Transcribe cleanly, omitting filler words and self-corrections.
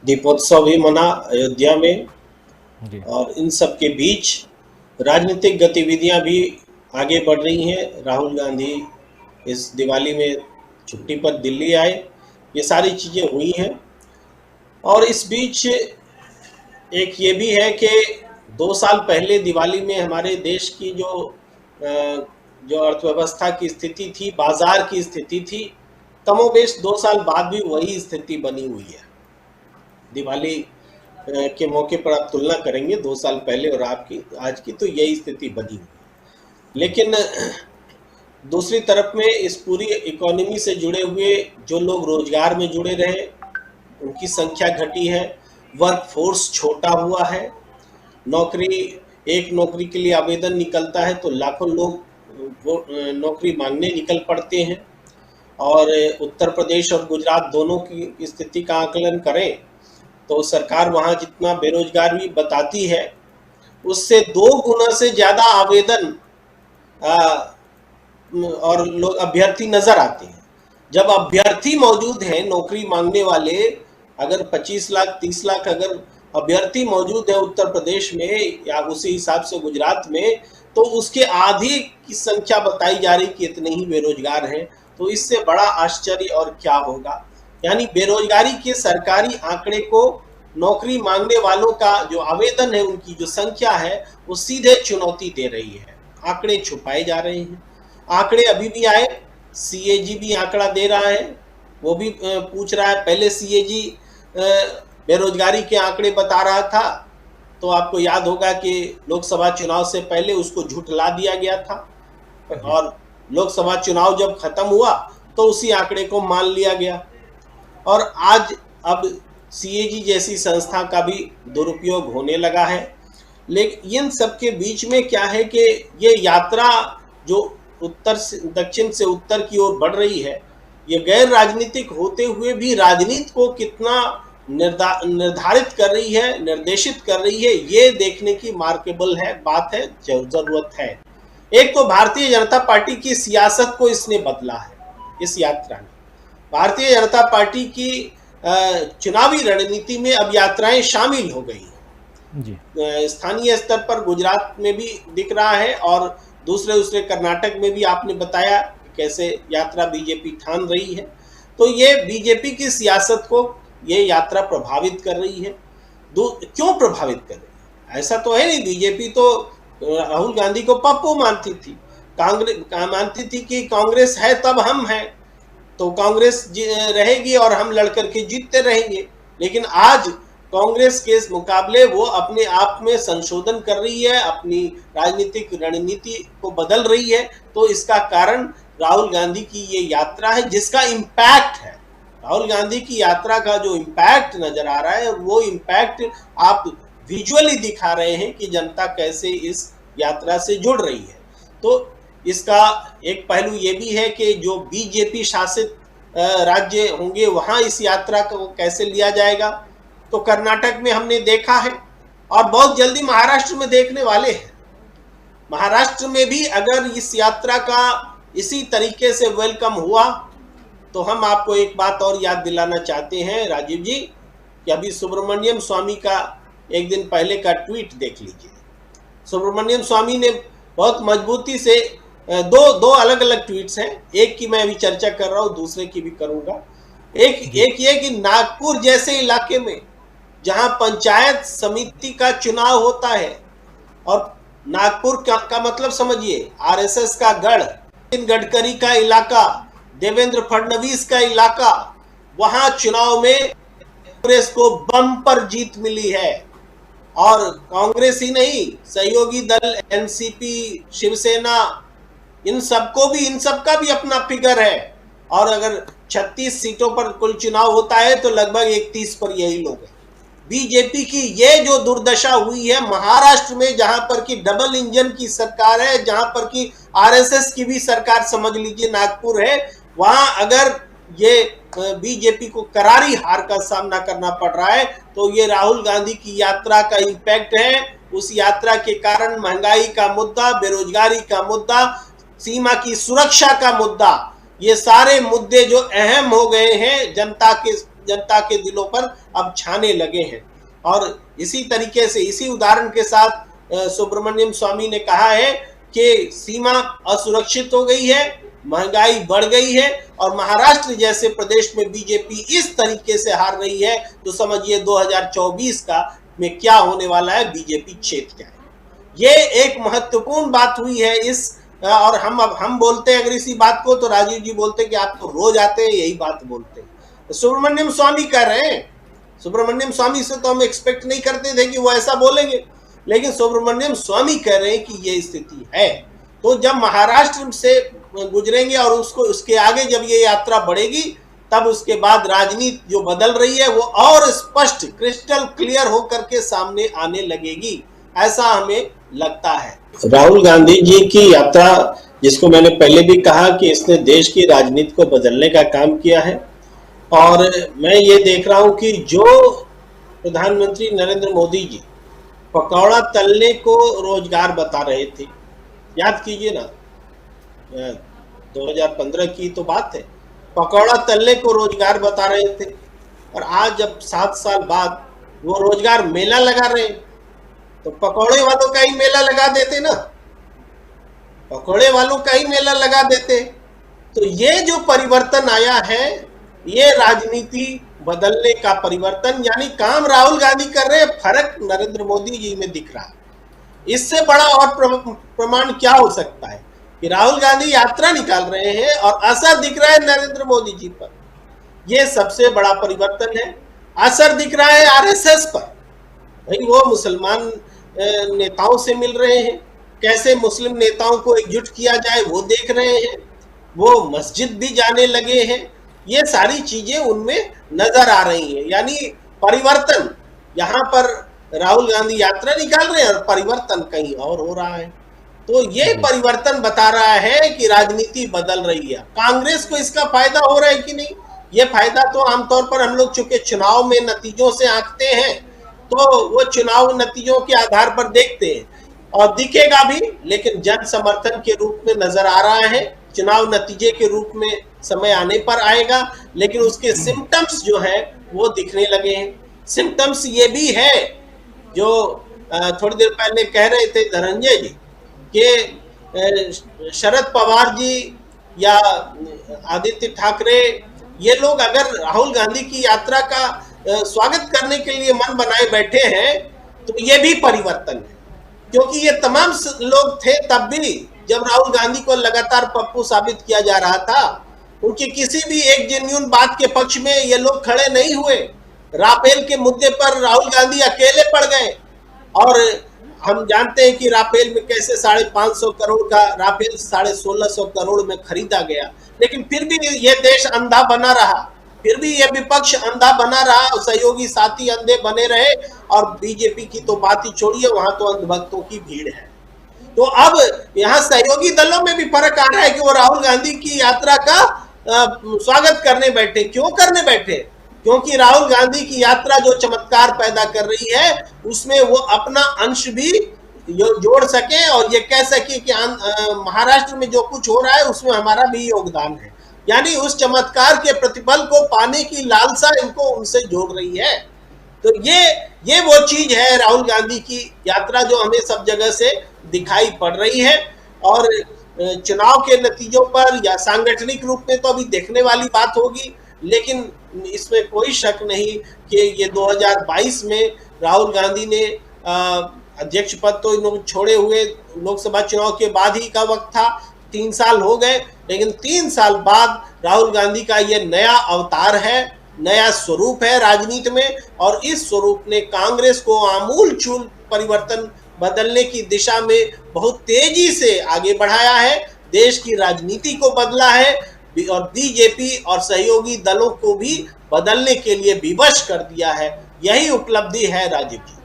दीपोत्सव भी मना अयोध्या में। जी। और इन सब के बीच राजनीतिक गतिविधियां भी आगे बढ़ रही हैं। राहुल गांधी इस दिवाली में छुट्टी पर दिल्ली आए, ये सारी चीज़ें हुई हैं। और इस बीच एक ये भी है कि 2 साल पहले दिवाली में हमारे देश की जो अर्थव्यवस्था की स्थिति थी, बाजार की स्थिति थी, कमोबेश 2 साल बाद भी वही स्थिति बनी हुई है। दिवाली के मौके पर आप तुलना करेंगे 2 साल पहले और आपकी आज की, तो यही स्थिति बनी हुई है। लेकिन दूसरी तरफ में इस पूरी इकोनॉमी से जुड़े हुए जो लोग रोजगार में जुड़े रहे, उनकी संख्या घटी है, वर्क फोर्स छोटा हुआ है। एक नौकरी के लिए आवेदन निकलता है तो लाखों लोग वो नौकरी मांगने निकल पड़ते हैं। और उत्तर प्रदेश और गुजरात दोनों की स्थिति का आकलन करें तो सरकार वहाँ जितना बेरोजगारी बताती है, उससे 2 गुना से ज़्यादा आवेदन और लोग अभ्यर्थी नजर आते हैं। जब अभ्यर्थी मौजूद हैं, नौकरी मांगने वाले, अगर 25 लाख 30 लाख अगर अभ्यर्थी मौजूद है उत्तर प्रदेश में या उसी हिसाब से गुजरात में, तो उसके आधी की संख्या बताई जा रही कि इतने ही बेरोजगार हैं। तो इससे बड़ा आश्चर्य और क्या होगा। यानी बेरोजगारी के सरकारी आंकड़े को नौकरी मांगने वालों का जो आवेदन है, उनकी जो संख्या है, वो सीधे चुनौती दे रही है। आंकड़े छुपाए जा रहे हैं। आंकड़े अभी भी आए, सीएजी भी आंकड़ा दे रहा है, वो भी पूछ रहा है। पहले सीएजी बेरोजगारी के आंकड़े बता रहा था, तो आपको याद होगा कि लोकसभा चुनाव से पहले उसको झुठला दिया गया था, और लोकसभा चुनाव जब खत्म हुआ तो उसी आंकड़े को मान लिया गया। और आज अब सीएजी जैसी संस्था का भी दुरुपयोग होने लगा है। लेकिन इन सबके बीच में क्या है कि ये यात्रा जो उत्तर से दक्षिण से उत्तर की ओर बढ़ रही है, ये गैर राजनीतिक होते हुए भी राजनीति को कितना निर्धारित कर रही है, निर्देशित कर रही है, ये देखने की मार्केबल है बात है, जरूरत है। एक तो भारतीय जनता पार्टी की सियासत को इसने बदला है। इस यात्रा ने भारतीय जनता पार्टी की चुनावी रणनीति में अब यात्राएं शामिल हो गई हैं। स्थानीय स्तर पर गुजरात में भी दिख रहा है, और दूसरे कर्नाटक में भी आपने बताया कैसे यात्रा बीजेपी ठान रही है। तो ये बीजेपी की सियासत को ये यात्रा प्रभावित कर रही है। क्यों प्रभावित कर रही है? ऐसा तो है नहीं, बीजेपी तो राहुल गांधी को पप्पू मानती थी, कांग्रेस मानती थी कि कांग्रेस है तब हम हैं, तो कांग्रेस रहेगी और हम लड़कर के जीतते रहेंगे। लेकिन आज कांग्रेस के मुकाबले वो अपने आप में संशोधन कर रही है, अपनी राजनीतिक रणनीति को बदल रही है। तो इसका कारण राहुल गांधी की ये यात्रा है, जिसका इम्पैक्ट है। राहुल गांधी की यात्रा का जो इम्पैक्ट नजर आ रहा है, वो इम्पैक्ट आप विजुअली दिखा रहे हैं कि जनता कैसे इस यात्रा से जुड़ रही है। तो इसका एक पहलू ये भी है कि जो बीजेपी शासित राज्य होंगे वहां इस यात्रा को कैसे लिया जाएगा। तो कर्नाटक में हमने देखा है, और बहुत जल्दी महाराष्ट्र में देखने वाले हैं। महाराष्ट्र में भी अगर इस यात्रा का इसी तरीके से वेलकम हुआ, तो हम आपको एक बात और याद दिलाना चाहते हैं राजीव जी, कि अभी सुब्रमण्यम स्वामी का एक दिन पहले का ट्वीट देख लीजिए। सुब्रमण्यम स्वामी ने बहुत मजबूती से दो अलग अलग ट्वीट्स हैं, एक की मैं अभी चर्चा कर रहा हूं, दूसरे की भी करूंगा। एक ये कि नागपुर जैसे इलाके में जहां पंचायत समिति का चुनाव होता है, और नागपुर का मतलब समझिए आरएसएस का गढ़, नितिन गडकरी का इलाका, देवेंद्र फडणवीस का इलाका, वहां चुनाव में कांग्रेस को बम्पर जीत मिली है। और कांग्रेस ही नहीं, सहयोगी दल एनसीपी, शिवसेना, इन सबका भी अपना फिगर है। और अगर 36 सीटों पर कुल चुनाव होता है तो लगभग 31 पर यही लोग हैं। बीजेपी की ये जो दुर्दशा हुई है महाराष्ट्र में, जहां पर की डबल इंजन की सरकार है, जहां पर की आरएसएस की भी सरकार समझ लीजिए नागपुर है, वहां अगर ये बीजेपी को करारी हार का सामना करना पड़ रहा है, तो ये राहुल गांधी की यात्रा का इम्पैक्ट है। उस यात्रा के कारण महंगाई का मुद्दा, बेरोजगारी का मुद्दा, सीमा की सुरक्षा का मुद्दा, ये सारे मुद्दे जो अहम हो गए हैं जनता के जनता के दिलों पर अब छाने लगे हैं। और इसी तरीके से, इसी उदाहरण के साथ सुब्रमण्यम स्वामी ने कहा है कि सीमा असुरक्षित हो गई है, महंगाई बढ़ गई है और महाराष्ट्र जैसे प्रदेश में बीजेपी इस तरीके से हार रही है तो समझिए 2024 का में क्या होने वाला है, बीजेपी चेत क्या है। ये एक महत्वपूर्ण बात हुई है इस, और हम बोलते हैं अगर इसी बात को तो राजीव जी बोलते हैं कि आप तो रोज आते हैं यही बात बोलते हैं। तो सुब्रमण्यम स्वामी कह रहे हैं, सुब्रमण्यम स्वामी से तो हम एक्सपेक्ट नहीं करते थे कि वो ऐसा बोलेंगे, लेकिन सुब्रमण्यम स्वामी कह रहे हैं कि ये स्थिति है। तो जब महाराष्ट्र से गुजरेंगे और उसके आगे जब ये यात्रा बढ़ेगी तब उसके बाद राजनीति जो बदल रही है वो और स्पष्ट क्रिस्टल क्लियर होकर के सामने आने लगेगी, ऐसा हमें लगता है। राहुल गांधी जी की यात्रा, जिसको मैंने पहले भी कहा कि इसने देश की राजनीति को बदलने का काम किया है, और मैं ये देख रहा हूं कि जो प्रधानमंत्री नरेंद्र मोदी जी पकौड़ा तलने को रोजगार बता रहे थे, याद कीजिए ना, 2015 की तो बात है, पकौड़ा तलने को रोजगार बता रहे थे, और आज जब 7 साल बाद वो रोजगार मेला लगा रहे हैं तो पकौड़े वालों का ही मेला लगा देते ना, पकौड़े वालों का ही मेला लगा देते। तो ये जो परिवर्तन आया है, ये राजनीति बदलने का परिवर्तन, यानी काम राहुल गांधी कर रहे हैं, फर्क नरेंद्र मोदी जी में दिख रहा है। इससे बड़ा और प्रमाण क्या हो सकता है कि राहुल गांधी यात्रा निकाल रहे हैं और असर दिख रहा है नरेंद्र मोदी जी पर। यह सबसे बड़ा परिवर्तन है। असर दिख रहा है आरएसएस पर, भाई वो मुसलमान नेताओं से मिल रहे हैं, कैसे मुस्लिम नेताओं को एकजुट किया जाए वो देख रहे हैं, वो मस्जिद भी जाने लगे हैं, ये सारी चीजें उनमें नजर आ रही हैं। यानी परिवर्तन, यहाँ पर राहुल गांधी यात्रा निकाल रहे हैं और परिवर्तन कहीं और हो रहा है। तो ये परिवर्तन बता रहा है कि राजनीति बदल रही है। कांग्रेस को इसका फायदा हो रहा है कि नहीं, ये फायदा तो आमतौर पर हम लोग चूंकि चुनाव में नतीजों से आंकते हैं तो वो चुनाव नतीजों के आधार पर देखते हैं और दिखेगा भी, लेकिन जन समर्थन के रूप में नजर आ रहा है, चुनाव नतीजे के रूप में समय आने पर आएगा, लेकिन उसके सिम्टम्स जो है वो दिखने लगे हैं। सिम्टम्स ये भी है जो थोड़ी देर पहले कह रहे थे धनंजय जी कि शरद पवार जी या आदित्य ठाकरे, ये लोग अगर राहुल गांधी की यात्रा का स्वागत करने के लिए मन बनाए बैठे हैं तो ये भी परिवर्तन है, क्योंकि ये तमाम लोग थे तब भी जब राहुल गांधी को लगातार पप्पू साबित किया जा रहा था, उनकी किसी भी एक जेन्युइन बात के पक्ष में ये लोग खड़े नहीं हुए। राफेल के मुद्दे पर राहुल गांधी अकेले पड़ गए, और हम जानते हैं कि राफेल में कैसे 550 करोड़ का राफेल 1650 करोड़ में खरीदा गया, लेकिन फिर भी ये देश अंधा बना रहा, फिर भी ये विपक्ष अंधा बना रहा, सहयोगी साथी अंधे बने रहे, और बीजेपी की तो बात ही छोड़िए, वहां तो अंधभक्तों की भीड़ है। तो अब यहाँ सहयोगी दलों में भी फर्क आ रहा है कि वो राहुल गांधी की यात्रा का स्वागत करने बैठे। क्यों करने बैठे? क्योंकि राहुल गांधी की यात्रा जो चमत्कार पैदा कर रही है उसमें वो अपना अंश भी जोड़ सके और ये कह सके कि महाराष्ट्र में जो कुछ हो रहा है उसमें हमारा भी योगदान है। यानी उस चमत्कार के प्रतिफल को पाने की लालसा इनको उनसे जोड़ रही है। तो ये वो चीज है राहुल गांधी की यात्रा जो हमें सब जगह से दिखाई पड़ रही है। और चुनाव के नतीजों पर या सांगठनिक रूप में तो अभी देखने वाली बात होगी, लेकिन इसमें कोई शक नहीं कि ये 2022 में राहुल गांधी ने अध्यक्ष पद तो इन्होंने छोड़े हुए लोकसभा चुनाव के बाद ही का वक्त था, 3 साल हो गए, लेकिन 3 साल बाद राहुल गांधी का ये नया अवतार है, नया स्वरूप है राजनीति में, और इस स्वरूप ने कांग्रेस को आमूल-चूल परिवर्तन बदलने की दिशा में बहुत तेजी से आगे बढ़ाया है, देश की राजनीति को बदला है और बीजेपी और सहयोगी दलों को भी बदलने के लिए विवश कर दिया है। यही उपलब्धि है राजीव जी।